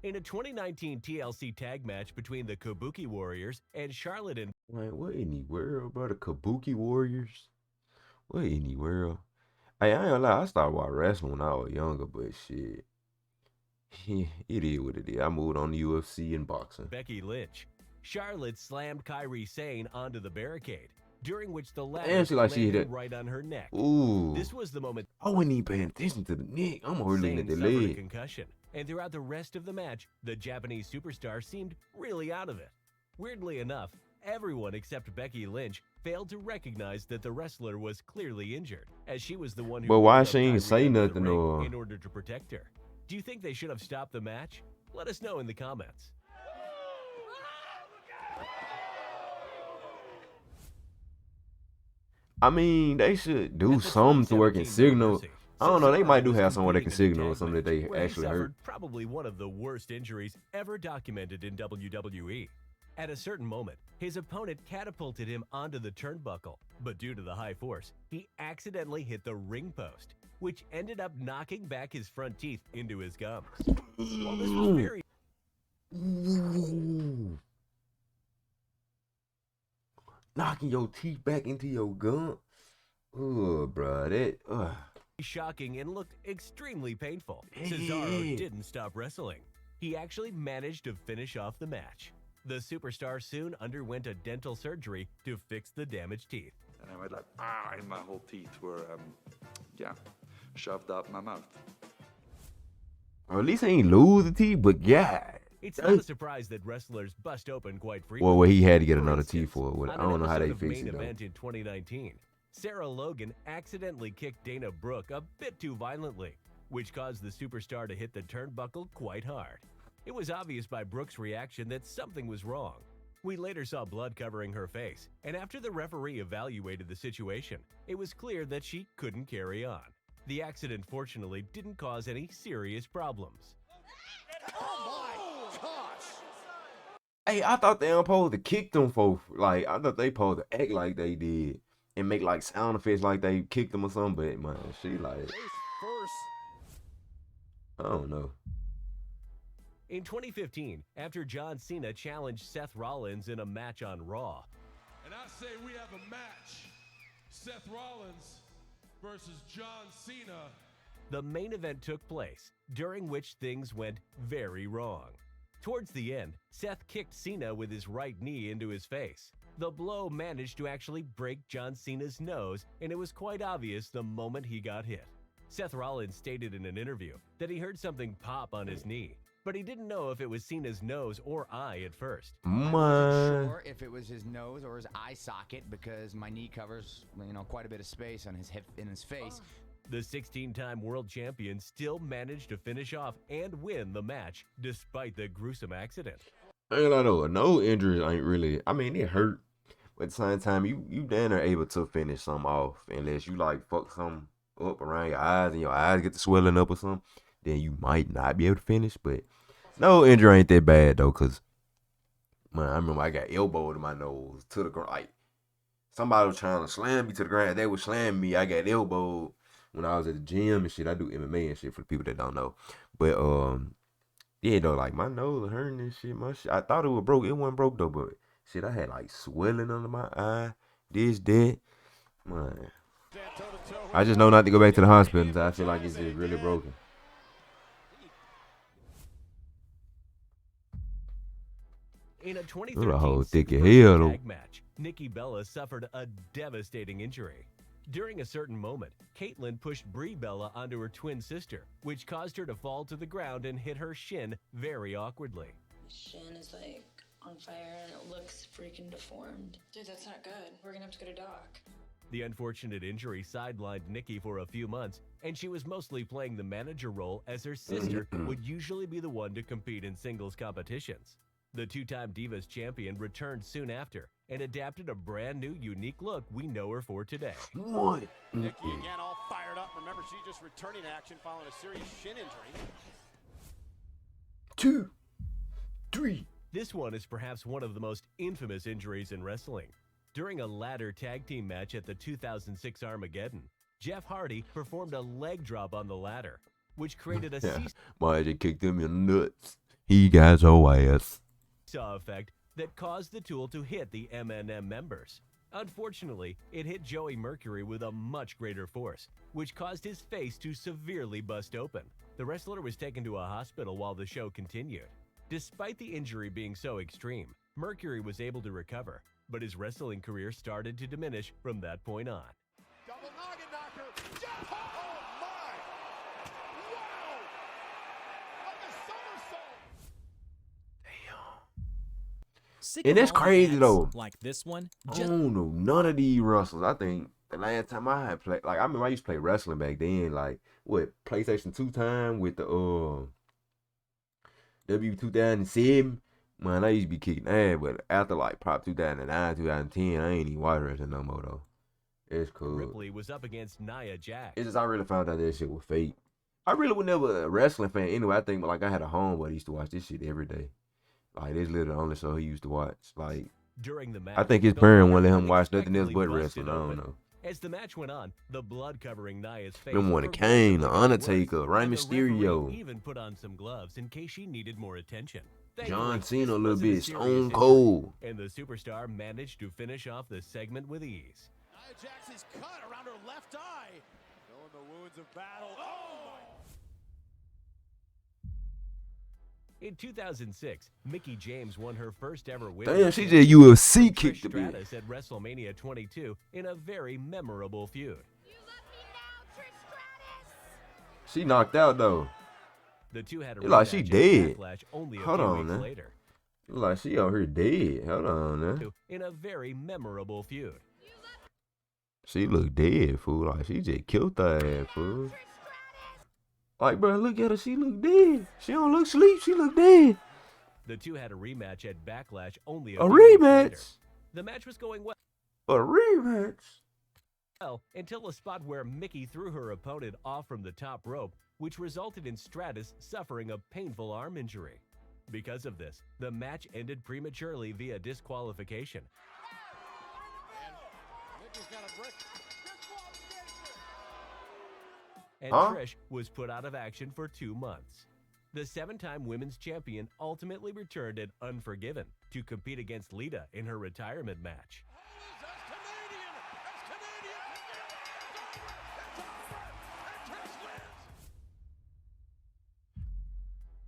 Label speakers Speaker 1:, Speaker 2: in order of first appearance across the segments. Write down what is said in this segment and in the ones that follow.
Speaker 1: In a 2019 TLC tag match between the Kabuki Warriors and Charlotte and
Speaker 2: Like, what in the world, bro? The Kabuki Warriors? What in the world? Hey, I ain't gonna lie, I started watching wrestling when I was younger, but shit. It is what it is. I moved on to UFC and boxing.
Speaker 1: Becky Lynch, Charlotte slammed Kairi Sane onto the barricade, during which the
Speaker 2: Damn,
Speaker 1: latter
Speaker 2: she like she hit
Speaker 1: landed
Speaker 2: it.
Speaker 1: right on her neck.
Speaker 2: Ooh.
Speaker 1: This was the moment
Speaker 2: I wasn't even paying attention to the neck. I'm over looking at
Speaker 1: Sane
Speaker 2: the
Speaker 1: suffered a
Speaker 2: leg.
Speaker 1: concussion, and throughout the rest of the match, the Japanese superstar seemed really out of it. Weirdly enough, everyone except Becky Lynch failed to recognize that the wrestler was clearly injured, as she was the one who
Speaker 2: But why
Speaker 1: rolled up
Speaker 2: she ain't
Speaker 1: Kairi
Speaker 2: say
Speaker 1: under the
Speaker 2: nothing
Speaker 1: ring
Speaker 2: or?
Speaker 1: in order to protect her. Do you think they should have stopped the match? Let us know in the comments.
Speaker 2: I mean, they should do
Speaker 1: At the
Speaker 2: something to where it can
Speaker 1: 2017 No
Speaker 2: signal.
Speaker 1: Mercy,
Speaker 2: I don't know. They
Speaker 1: Cesaro
Speaker 2: might do
Speaker 1: was
Speaker 2: have something where they can
Speaker 1: competing in a
Speaker 2: signal or
Speaker 1: tag
Speaker 2: something that
Speaker 1: match
Speaker 2: they
Speaker 1: where he
Speaker 2: actually hurt.
Speaker 1: suffered probably one of the worst injuries ever documented in WWE. At a certain moment, his opponent catapulted him onto the turnbuckle, but due to the high force, he accidentally hit the ring post, which ended up knocking back his front teeth into his gums. While this was very
Speaker 2: Ooh. Knocking your teeth back into your gum. Oh, bro, that.
Speaker 1: shocking and looked extremely painful,
Speaker 2: Yeah.
Speaker 1: Cesaro didn't stop wrestling. He actually managed to finish off the match. The superstar soon underwent a dental surgery to fix the damaged teeth.
Speaker 3: And I went like, and my whole teeth were, shoved up my mouth.
Speaker 2: Or at least he ain't lose the teeth, but yeah.
Speaker 1: It's not a surprise that wrestlers bust open quite frequently.
Speaker 2: Well, he had to get
Speaker 1: For
Speaker 2: another
Speaker 1: instance,
Speaker 2: teeth for it. I
Speaker 1: on
Speaker 2: don't
Speaker 1: an
Speaker 2: know how they
Speaker 1: episode of
Speaker 2: fix
Speaker 1: Main
Speaker 2: it though.
Speaker 1: Event in 2019, Sarah Logan accidentally kicked Dana Brooke a bit too violently, which caused the superstar to hit the turnbuckle quite hard. It was obvious by Brooke's reaction that something was wrong. We later saw blood covering her face, and after the referee evaluated the situation, it was clear that she couldn't carry on. The accident fortunately didn't cause any serious problems.
Speaker 2: Hey, I thought they were supposed to kick them for like I thought they supposed to act like they did and make like sound effects like they kicked them or something. But man, she like I don't know.
Speaker 1: In 2015, after John Cena challenged Seth Rollins in a match on Raw,
Speaker 4: And I say we have a match. Seth Rollins versus John Cena.
Speaker 1: the main event took place, during which things went very wrong. Towards the end, Seth kicked Cena with his right knee into his face. The blow managed to actually break John Cena's nose, and it was quite obvious the moment he got hit. Seth Rollins stated in an interview that he heard something pop on his knee, but he didn't know if it was Cena's nose or eye at first.
Speaker 5: I wasn't
Speaker 2: Man,
Speaker 5: sure if it was his nose or his eye socket because my knee covers, quite a bit of space on his hip in his face.
Speaker 1: The 16-time world champion still managed to finish off and win the match despite the gruesome accident.
Speaker 2: I ain't gonna know. No injuries ain't really. I mean, it hurt, but at the same time, you damn near able to finish something off unless you like fuck something up around your eyes and your eyes get to swelling up or something. Then you might not be able to finish. But no injury ain't that bad though, cause man, I remember I got elbowed in my nose to the ground. Like somebody was trying to slam me to the ground. They would slam me. I got elbowed when I was at the gym and shit. I do MMA and shit for the people that don't know. But yeah though, like my nose was hurting and shit. My shit, I thought it was broke. It wasn't broke though, but shit, I had like swelling under my eye. This, that, man. I just know not to go back to the hospital until I feel like it's just really broken.
Speaker 1: In a
Speaker 2: Ooh, the
Speaker 1: 2013
Speaker 2: whole thick of
Speaker 1: six-person
Speaker 2: hell, though.
Speaker 1: tag match, Nikki Bella suffered a devastating injury. During a certain moment, Caitlyn pushed Brie Bella onto her twin sister, which caused her to fall to the ground and hit her shin very awkwardly.
Speaker 6: Shin is like on fire and it looks freaking deformed. Dude, that's not good. We're gonna have to go to doc.
Speaker 1: The unfortunate injury sidelined Nikki for a few months, and she was mostly playing the manager role as her sister would usually be the one to compete in singles competitions. The two-time Divas champion returned soon after and adapted a brand new, unique look we know her for today.
Speaker 2: What?
Speaker 7: Nikki again all fired up. Remember, she's just returning to action following a serious shin injury.
Speaker 2: 2, 3.
Speaker 1: This one is perhaps one of the most infamous injuries in wrestling. During a ladder tag team match at the 2006 Armageddon, Jeff Hardy performed a leg drop on the ladder, which created a cease
Speaker 2: Boy, I just kicked him in the nuts. He got your ass.
Speaker 1: Saw effect that caused the tool to hit the MNM members. Unfortunately, it hit Joey Mercury with a much greater force, which caused his face to severely bust open. The wrestler was taken to a hospital while the show continued. Despite the injury being so extreme, Mercury was able to recover, but his wrestling career started to diminish from that point on.
Speaker 7: Double noggin knocker. Oh my! Wow! Like a somersault.
Speaker 2: And that's crazy though.
Speaker 8: Like this one,
Speaker 2: I don't know none of these wrestlers. I think the last time I had played, like I remember I used to play wrestling back then, like what PlayStation 2 time with the W2007. Man, I used to be kicking ass, but after like probably 2009, 2010, I ain't even watch wrestling no more though. It's cool.
Speaker 1: Ripley was up against Nia Jax.
Speaker 2: It's just I really found out that shit was fake. I really was never a wrestling fan anyway. I think like I had a homeboy that used to watch this shit every day. Like this literally the only show he used to watch. Like
Speaker 1: During the match,
Speaker 2: I think his
Speaker 1: the
Speaker 2: parent
Speaker 1: water
Speaker 2: wouldn't let him watch nothing else
Speaker 1: unexpectedly
Speaker 2: but
Speaker 1: busted
Speaker 2: wrestling. I don't
Speaker 1: open.
Speaker 2: know.
Speaker 1: As the match went on, the blood covering Nia's face.
Speaker 2: Them one, the
Speaker 1: progressively
Speaker 2: Kane, the
Speaker 1: got worse,
Speaker 2: Undertaker, Rey
Speaker 1: and the referee
Speaker 2: Mysterio.
Speaker 1: even put on some gloves in case she needed more attention.
Speaker 2: John
Speaker 1: Thankfully,
Speaker 2: Cena a
Speaker 1: this
Speaker 2: little
Speaker 1: wasn't
Speaker 2: bit,
Speaker 1: serious
Speaker 2: Stone
Speaker 1: injury,
Speaker 2: Cold.
Speaker 1: and the superstar managed to finish off the segment with ease.
Speaker 7: Nia Jax is cut around her left eye. Showing the wounds of battle. Oh!
Speaker 1: In 2006, Mickie James won her first ever win.
Speaker 2: Damn, she did UFC kick the bitch.
Speaker 1: Stratus at WrestleMania 22 in a very memorable feud.
Speaker 2: She knocked out though.
Speaker 1: The two had a
Speaker 2: Look like she
Speaker 1: rematch at
Speaker 2: dead.
Speaker 1: Backlash only a
Speaker 2: Hold
Speaker 1: few
Speaker 2: on,
Speaker 1: weeks
Speaker 2: man.
Speaker 1: later.
Speaker 2: Look like she out here dead. Hold on, man.
Speaker 1: In a very memorable feud.
Speaker 2: She look dead, fool. Like she just killed her ass, fool. Like, bro, look at her. She look dead. She don't look sleep. She look dead.
Speaker 1: The two had a rematch at Backlash only
Speaker 2: A
Speaker 1: few weeks later.
Speaker 2: rematch.
Speaker 1: The match was going
Speaker 2: A rematch.
Speaker 1: well until a spot where Mickie threw her opponent off from the top rope, which resulted in Stratus suffering a painful arm injury. Because of this, the match ended prematurely via disqualification.
Speaker 7: Mickey's got a brick.
Speaker 1: And
Speaker 2: Huh?
Speaker 1: Trish was put out of action for 2 months. The 7-time women's champion ultimately returned at Unforgiven to compete against Lita in her retirement match.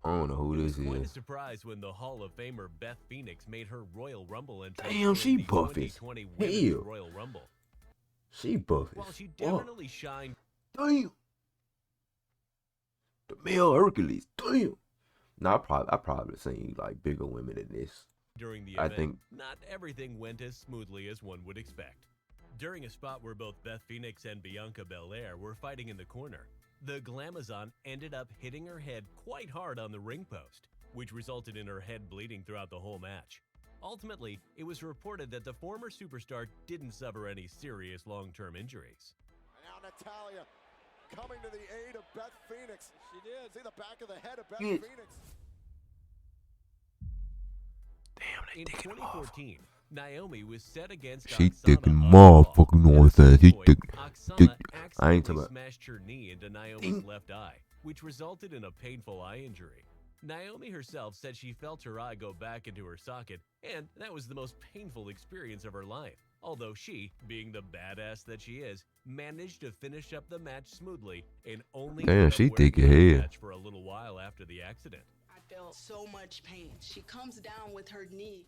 Speaker 2: I don't know who
Speaker 1: It was
Speaker 2: this
Speaker 1: quite a
Speaker 2: is.
Speaker 1: surprise when the Hall of Famer Beth Phoenix made her Royal Rumble entrance.
Speaker 2: Damn,
Speaker 1: during
Speaker 2: she
Speaker 1: the
Speaker 2: buff as
Speaker 1: 2020 Women's
Speaker 2: hell.
Speaker 1: Royal Rumble.
Speaker 2: She buff
Speaker 1: While
Speaker 2: as
Speaker 1: she
Speaker 2: fuck.
Speaker 1: definitely shined
Speaker 2: Damn. The male Hercules. Damn. No, I probably seen like bigger women than this.
Speaker 1: during the
Speaker 2: I
Speaker 1: event,
Speaker 2: think-
Speaker 1: not everything went as smoothly as one would expect. During a spot where both Beth Phoenix and Bianca Belair were fighting in the corner, the Glamazon ended up hitting her head quite hard on the ring post, which resulted in her head bleeding throughout the whole match. Ultimately, it was reported that the former superstar didn't suffer any serious long-term injuries.
Speaker 7: And now Natalia coming to the aid of Beth Phoenix. She did. See the back of the head of Beth
Speaker 2: Yes.
Speaker 7: Phoenix.
Speaker 1: In 2014, Naomi was set against
Speaker 2: She
Speaker 1: Oksana
Speaker 2: thinking
Speaker 1: on Raw.
Speaker 2: motherfucking
Speaker 1: At
Speaker 2: know what I'm
Speaker 1: some
Speaker 2: saying. She
Speaker 1: point,
Speaker 2: think-
Speaker 1: Oksana
Speaker 2: think- I ain't
Speaker 1: accidentally
Speaker 2: talking about-
Speaker 1: smashed her knee into Naomi's left eye, which resulted in a painful eye injury. Naomi herself said she felt her eye go back into her socket, and that was the most painful experience of her life. Although she, being the badass that she is, managed to finish up the match smoothly and only
Speaker 2: Damn,
Speaker 1: ended up
Speaker 2: she
Speaker 1: wearing
Speaker 2: thick
Speaker 1: the
Speaker 2: as hell.
Speaker 1: match for a little while after the accident.
Speaker 9: I felt so much pain. She comes down with her knee.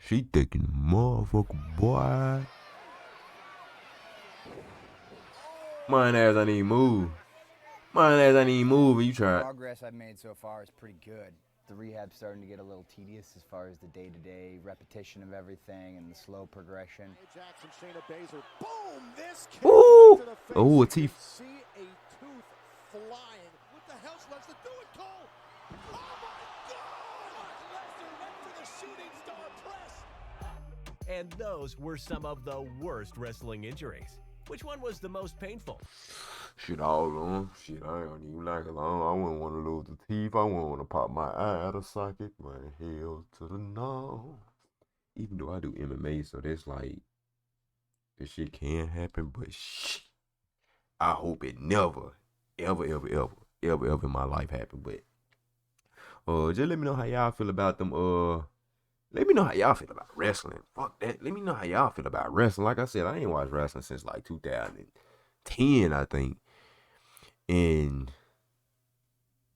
Speaker 2: She thinking motherfucking boy. Mine ass I need move. Mine ass I need move and you try.
Speaker 5: Progress I've made so far is pretty good. The rehab's starting to get a little tedious as far as the day-to-day repetition of everything and the slow progression.
Speaker 7: Nia Jax and Shayna Baszler. Boom! This kick
Speaker 2: Ooh!
Speaker 7: to the face.
Speaker 2: Oh, a
Speaker 7: You can
Speaker 2: teeth.
Speaker 7: see a tooth flying. What the hell? She wants to do it, Cole. Oh my God! Lesnar went for the shooting star press.
Speaker 1: And those were some of the worst wrestling injuries. Which one was the most painful?
Speaker 2: Shit, all of them. Shit, I ain't even like it. I wouldn't want to lose the teeth. I wouldn't want to pop my eye out of socket. Man, hell to the no. Even though I do MMA, so that's like, this shit can happen, but shit, I hope it never, ever in my life happen. But Just let me know how y'all feel about them. Let me know how y'all feel about wrestling. Fuck that. Let me know how y'all feel about wrestling. Like I said, I ain't watched wrestling since like 2010, I think. And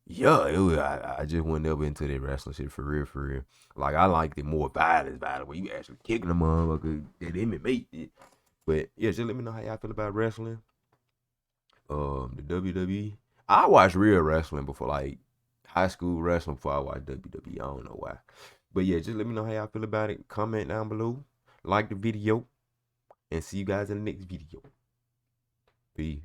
Speaker 2: yeah, I just went up into that wrestling shit for real, for real. Like I liked it more violent, where you actually kicking the motherfucker that MMA did. But yeah, just let me know how y'all feel about wrestling. The WWE. I watched real wrestling before, like high school wrestling before I watched WWE. I don't know why. But yeah, just let me know how y'all feel about it. Comment down below. Like the video. And see you guys in the next video. Peace.